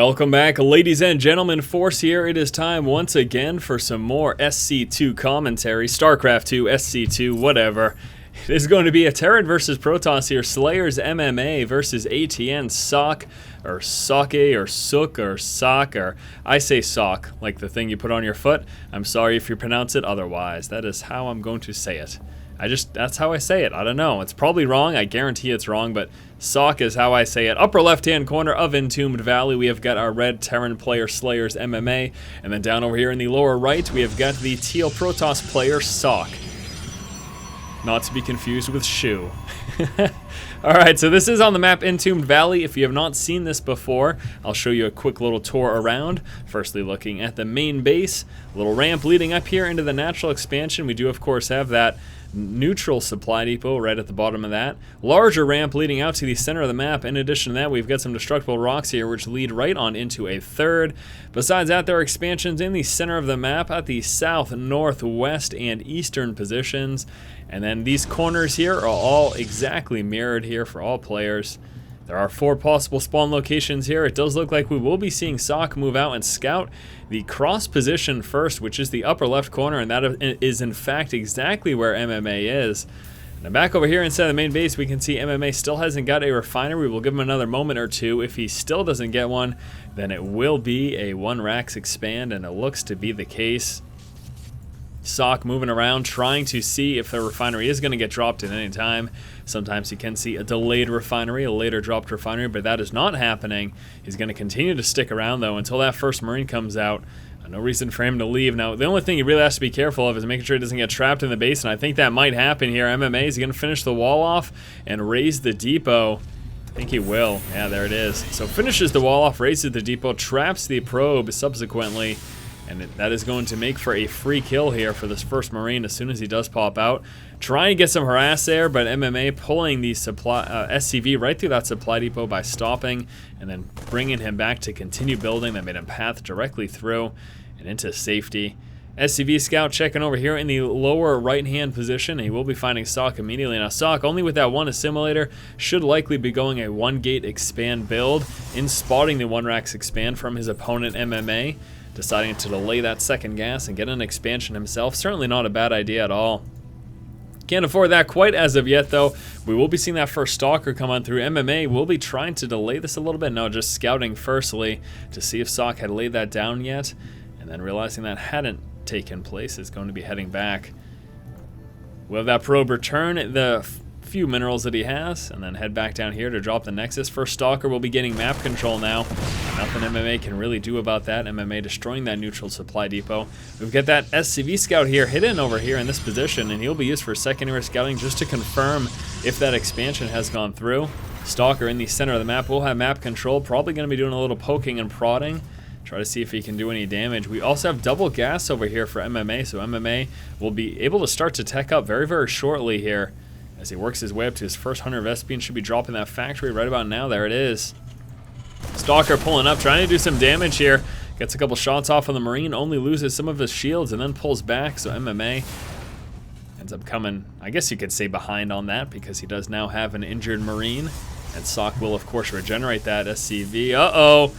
Welcome back, ladies and gentlemen. Force here. It is time once again for some more SC2 commentary. StarCraft 2, SC2, whatever. It is going to be a Terran versus Protoss here. Slayers MMA versus ATN Socke, or Socke, or Sook, or Sock, or I say Sock, like the thing you put on your foot. I'm sorry if you pronounce it otherwise. That is how I'm going to say it. That's how I say it. I don't know. It's probably wrong. I guarantee it's wrong, but Socke is how I say it. Upper left-hand corner of Entombed Valley, we have got our red Terran player Slayers MMA, and then down over here in the lower right, we have got the teal Protoss player Socke. Not to be confused with Shu. Alright, so this is on the map Entombed Valley. If you have not seen this before, I'll show you a quick little tour around. Firstly, looking at the main base, a little ramp leading up here into the natural expansion. We do, of course, have that neutral supply depot right at the bottom of that. Larger ramp leading out to the center of the map. In addition to that, we've got some destructible rocks here which lead right on into a third. Besides that, there are expansions in the center of the map at the south, northwest, and eastern positions. And then these corners here are all exactly mirrored here for all players. There are 4 possible spawn locations here. It does look like we will be seeing Socke move out and scout the cross position first, which is the upper left corner, and that is in fact exactly where MMA is. Now back over here inside the main base, we can see MMA still hasn't got a refinery. We'll give him another moment or two. If he still doesn't get one, then it will be a 1-Rax expand, and it looks to be the case. Socke moving around, trying to see if the refinery is going to get dropped at any time. Sometimes you can see a delayed refinery, a later dropped refinery, but that is not happening. He's going to continue to stick around, though, until that first Marine comes out. No reason for him to leave. Now, the only thing he really has to be careful of is making sure he doesn't get trapped in the base, and I think that might happen here. MMA is going to finish the wall off and raise the depot. I think he will. Yeah, there it is. So finishes the wall off, raises the depot, traps the probe subsequently. And that is going to make for a free kill here for this first Marine as soon as he does pop out. Trying to get some harass there, but MMA pulling the SCV right through that supply depot by stopping and then bringing him back to continue building. That made him path directly through and into safety. SCV scout checking over here in the lower right-hand position. He will be finding Socke immediately. Now Socke, only with that one assimilator, should likely be going a 1-gate expand build in spotting the 1-Rax expand from his opponent MMA. Deciding to delay that second gas and get an expansion himself. Certainly not a bad idea at all. Can't afford that quite as of yet, though. We will be seeing that first stalker come on through. MMA will be trying to delay this a little bit. No, just scouting firstly to see if Socke had laid that down yet. And then realizing that hadn't taken place, is going to be heading back. We'll have that probe return the few minerals that he has, and then head back down here to drop the Nexus. First stalker will be getting map control now. Nothing MMA can really do about that. MMA destroying that neutral supply depot. We've got that SCV scout here hidden over here in this position, and he'll be used for secondary scouting just to confirm if that expansion has gone through. Stalker in the center of the map will have map control, probably going to be doing a little poking and prodding. Try to see if he can do any damage. We also have double gas over here for MMA, so MMA will be able to start to tech up very, very shortly here as he works his way up to his first 100 Vespi and should be dropping that factory right about now. There it is. Stalker pulling up, trying to do some damage here. Gets a couple shots off on the Marine, only loses some of his shields and then pulls back, so MMA ends up coming, I guess you could say, behind on that because he does now have an injured Marine. And Socke will, of course, regenerate that SCV. Uh-oh!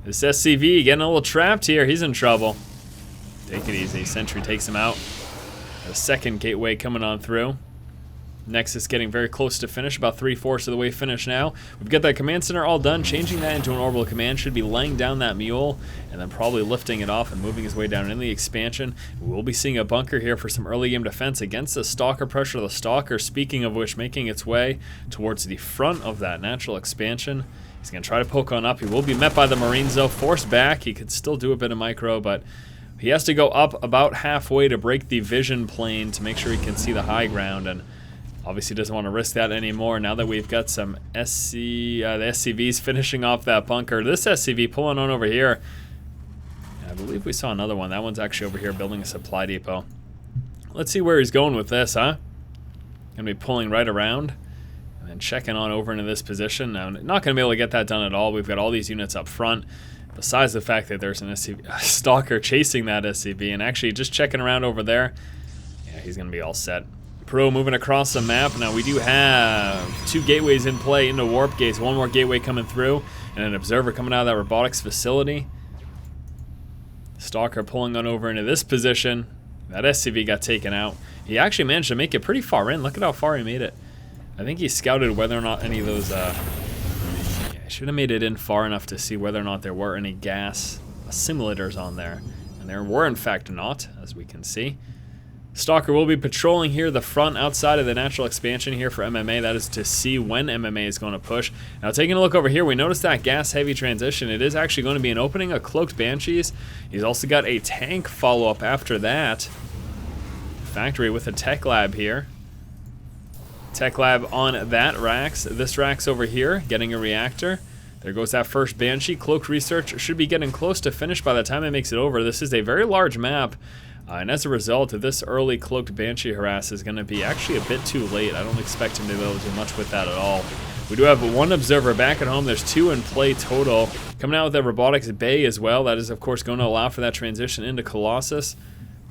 This SCV getting a little trapped here. He's in trouble. Take it easy. Sentry takes him out. The second gateway coming on through. Nexus getting very close to finish, about 3/4 of the way finished now. We've got that command center all done. Changing that into an orbital command, should be laying down that mule and then probably lifting it off and moving his way down in the expansion. We'll be seeing a bunker here for some early game defense against the stalker pressure. The stalker, speaking of which, making its way towards the front of that natural expansion. He's going to try to poke on up. He will be met by the Marines though, forced back. He could still do a bit of micro, but he has to go up about halfway to break the vision plane to make sure he can see the high ground, and obviously doesn't want to risk that anymore now that we've got some the SCVs finishing off that bunker. This SCV pulling on over here. I believe we saw another one. That one's actually over here building a supply depot. Let's see where he's going with this, huh? Gonna be pulling right around and then checking on over into this position. Now, not gonna be able to get that done at all. We've got all these units up front. Besides the fact that there's an SCV, stalker chasing that SCV and actually just checking around over there. Yeah, he's gonna be all set. Pro moving across the map. Now we do have 2 gateways in play into warp gates. 1 more gateway coming through, and an observer coming out of that robotics facility. Stalker pulling on over into this position. That SCV got taken out. He actually managed to make it pretty far in. Look at how far he made it. I think he scouted whether or not any of those... yeah, I should have made it in far enough to see whether or not there were any gas simulators on there. And there were in fact not, as we can see. Stalker will be patrolling here the front outside of the natural expansion here for MMA. That is to see when MMA is going to push. Now taking a look over here, we notice that gas heavy transition. It is actually going to be an opening of cloaked banshees. He's also got a tank follow-up after that. Factory with a tech lab here. Tech lab on that Rax. This Rax over here getting a reactor. There goes that first Banshee. Cloaked research should be getting close to finish by the time it makes it over. This is a very large map. And as a result, this early cloaked Banshee harass is going to be actually a bit too late. I don't expect him to be able to do much with that at all. We do have 1 observer back at home. There's 2 in play total. Coming out with a robotics bay as well. That is, of course, going to allow for that transition into Colossus.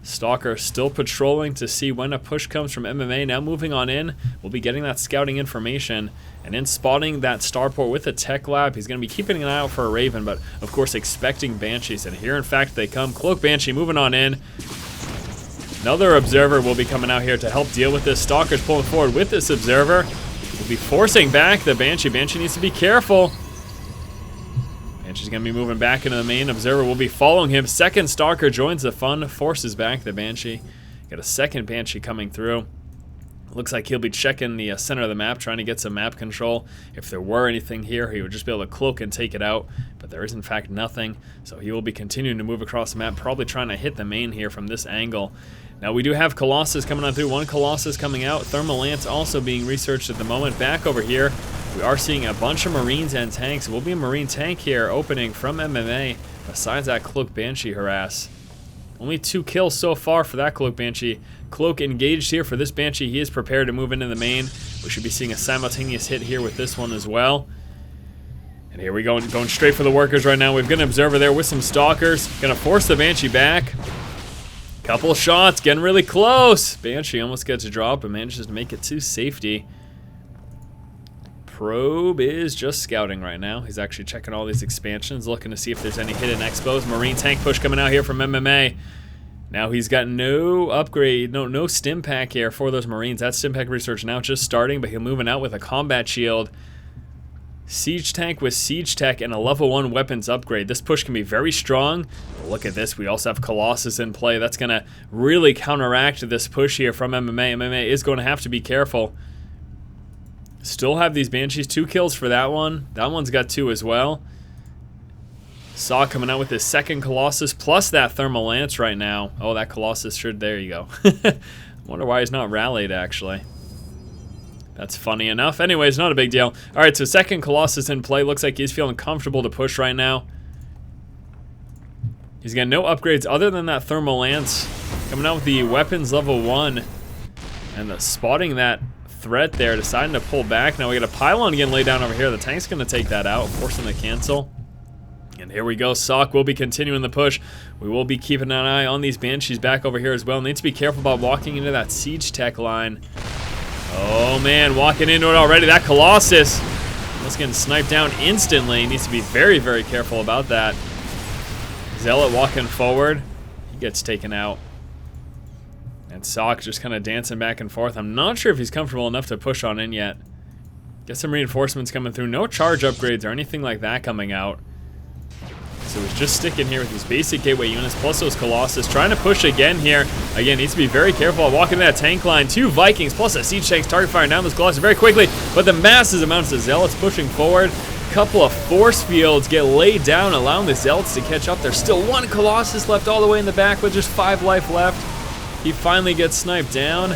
Stalker still patrolling to see when a push comes from MMA. Now moving on in, we'll be getting that scouting information. And in spotting that starport with a tech lab, he's going to be keeping an eye out for a Raven, but of course expecting Banshees. And here, in fact, they come. Cloak Banshee moving on in. Another observer will be coming out here to help deal with this. Stalker's pulling forward with this observer. We'll be forcing back the Banshee. Banshee needs to be careful. Banshee's going to be moving back into the main. Observer will be following him. Second Stalker joins the fun, forces back the Banshee. Got a second Banshee coming through. Looks like he'll be checking the center of the map, trying to get some map control. If there were anything here, he would just be able to cloak and take it out. But there is, in fact, nothing. So he will be continuing to move across the map, probably trying to hit the main here from this angle. Now we do have Colossus coming on through. 1 Colossus coming out. Thermal Lance also being researched at the moment. Back over here, we are seeing a bunch of Marines and tanks. Will be a Marine tank here opening from MMA. Besides that Cloak Banshee harass. Only 2 kills so far for that Cloak Banshee. Cloak engaged here for this Banshee. He is prepared to move into the main. We should be seeing a simultaneous hit here with this one as well. And here we go, going straight for the workers right now. We've got an observer there with some stalkers. Gonna force the Banshee back. Couple shots, getting really close. Banshee almost gets a drop, but manages to make it to safety. Probe is just scouting right now. He's actually checking all these expansions, looking to see if there's any hidden expos. Marine tank push coming out here from MMA. Now he's got no upgrade, no stim pack here for those Marines. That stim pack research now just starting, but he's moving out with a combat shield. Siege tank with siege tech and a level 1 weapons upgrade. This push can be very strong. But look at this, we also have Colossus in play. That's going to really counteract this push here from MMA. MMA is going to have to be careful. Still have these Banshees. 2 kills for that one. That one's got 2 as well. Socke coming out with his second Colossus plus that Thermal Lance right now. Oh, that Colossus should, there you go. I wonder why he's not rallied actually. That's funny enough. Anyways, not a big deal. All right, so second Colossus in play. Looks like he's feeling comfortable to push right now. He's got no upgrades other than that Thermal Lance. Coming out with the weapons level 1. And spotting that threat there, deciding to pull back. Now we got a pylon again laid down over here. The tank's going to take that out, forcing the cancel. And here we go. Socke will be continuing the push. We will be keeping an eye on these Banshees back over here as well. Need to be careful about walking into that siege tech line. Oh man, walking into it already. That Colossus was getting sniped down instantly. Needs to be very, very careful about that. Zealot walking forward. He gets taken out. And Socke just kind of dancing back and forth. I'm not sure if he's comfortable enough to push on in yet. Get some reinforcements coming through. No charge upgrades or anything like that coming out. So he's just sticking here with these basic gateway units, plus those Colossus. Trying to push again here. Again, needs to be very careful walking that tank line. 2 Vikings, plus a siege tanks target firing down those Colossus very quickly. But the massive amounts of Zealots pushing forward. Couple of force fields get laid down, allowing the Zealots to catch up. There's still 1 Colossus left all the way in the back with just 5 life left. He finally gets sniped down.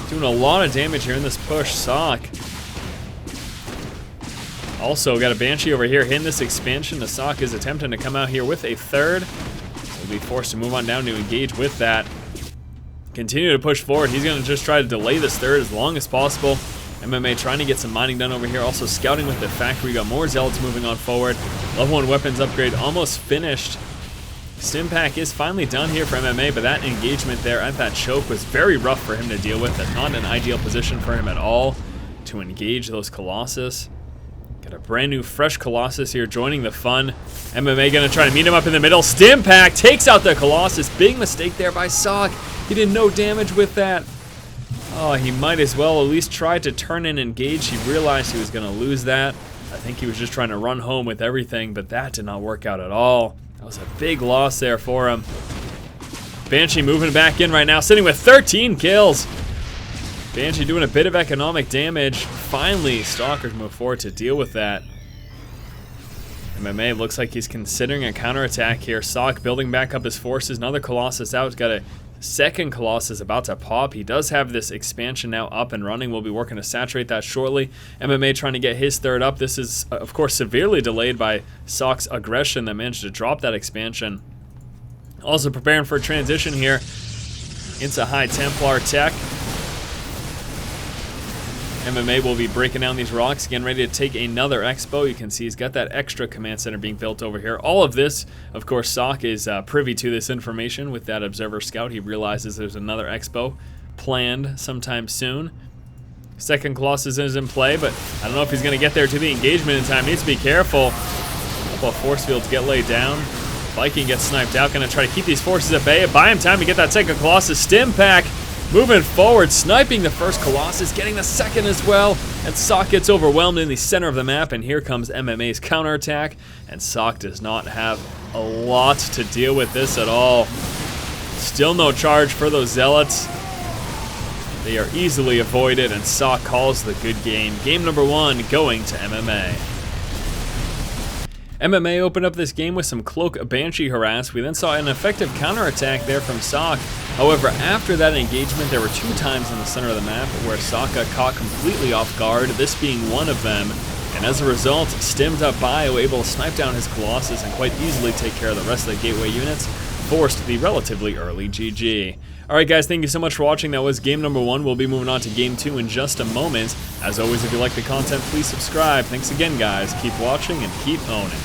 Doing a lot of damage here in this push. Socke. Also, got a Banshee over here hitting this expansion. The Socke is attempting to come out here with a 3rd. He'll be forced to move on down to engage with that. Continue to push forward. He's going to just try to delay this 3rd as long as possible. MMA trying to get some mining done over here. Also scouting with the factory. Got more Zealots moving on forward. Level 1 weapons upgrade almost finished. Stimpack is finally done here for MMA, but that engagement there at that choke was very rough for him to deal with. And not an ideal position for him at all to engage those Colossus. Got a brand new fresh Colossus here joining the fun. MMA gonna try to meet him up in the middle. Stimpack takes out the Colossus. Big mistake there by Socke. He did no damage with that. Oh, he might as well at least try to turn and engage. He realized he was gonna lose that. I think he was just trying to run home with everything, but that did not work out at all. That was a big loss there for him. Banshee moving back in right now, sitting with 13 kills. Banshee doing a bit of economic damage. Finally, Stalkers move forward to deal with that. MMA looks like he's considering a counterattack here. Socke building back up his forces. Another Colossus out. He's got a second Colossus about to pop. He does have this expansion now up and running. We'll be working to saturate that shortly. MMA trying to get his third up. This is, of course, severely delayed by Socke's aggression that managed to drop that expansion. Also preparing for a transition here into High Templar tech. MMA will be breaking down these rocks, getting ready to take another expo. You can see he's got that extra command center being built over here. All of this, of course, Socke is privy to this information with that observer scout. He realizes there's another expo planned sometime soon. Second Colossus is in play, but I don't know if he's going to get there to the engagement in time. Needs to be careful. A couple of force fields get laid down. Viking gets sniped out. Going to try to keep these forces at bay. Buy him time to get that second Colossus. Stimpack moving forward, sniping the first Colossus, getting the second as well, and Socke gets overwhelmed in the center of the map, and here comes MMA's counterattack, and Socke does not have a lot to deal with this at all. Still no charge for those Zealots. They are easily avoided, and Socke calls the good game. Game number 1 going to MMA. MMA opened up this game with some Cloak Banshee harass. We then saw an effective counterattack there from Socke. However, after that engagement, there were 2 times in the center of the map where Socke caught completely off guard, this being one of them. And as a result, Stimmed Up Bio able to snipe down his Colossus and quite easily take care of the rest of the gateway units, forced the relatively early GG. Alright guys, thank you so much for watching. That was game number 1. We'll be moving on to game 2 in just a moment. As always, if you like the content, please subscribe. Thanks again guys. Keep watching and keep owning.